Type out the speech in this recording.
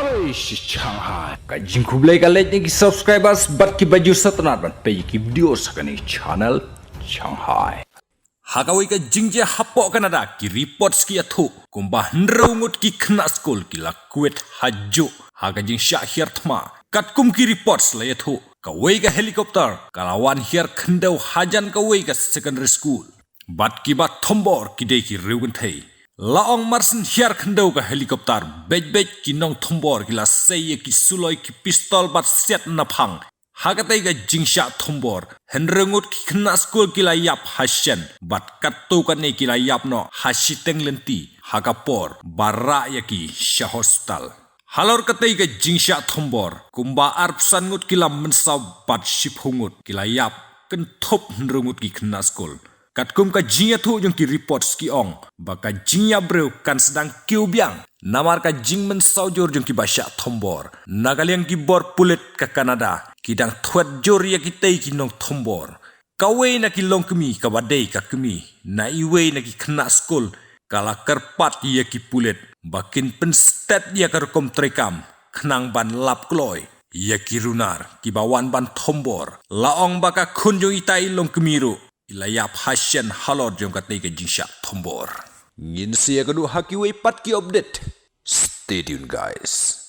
Halish Shanghai. Kajing kublai kalet ni subscribers bat ki baju satnat ban pe ki video sakani channel Shanghai. Hagawai ka jingje hapo Canada ki reports ki athu kumba nrungut ki khna school ki lakwet haju haga jing sha hirthma katkum ki reports la athu kawai ka helicopter kalawan hier khandau hajan kawai ka secondary school bat ki ba thombor ki de ki rugun thei laong marsin hier khandau ka helicopter bej ki nong thombor ki la sei ki suloi ki pistol bat set na phang hagatai ga jingsha thombor henrengut ki khna school ki la yap hasyan bat kattu ka ne ki la yap no hasiteng lenti hagapor barra ya ki sha hospital halor katai ga jingsha thombor kumba arpsan ngut ki la mensaw bat shiphungut ki la yap kan thop henrengut ki khna school katkum ka jingya thu jong ki reports ki ong baka jingya breu kan sedang kiubyang namar ka jingmen saujor jong ki basya thombor nagaliang ki bor pulet ka Canada kidang thuat jor ya ki tei ki nong thombor kawe na ki longkmi ka badai ka kmi na iwe na ki khna school kala karpat ya ki pulet bakin penstat ya ka kom trekam khnang ban lap kloy ya ki runar ki bawan ban thombor laong baka khunjong itai longkmi ru ilayap hasyan halor jong katay ka jingsha thombor ngin siya kadu hakiway pat ki update stay tuned guys.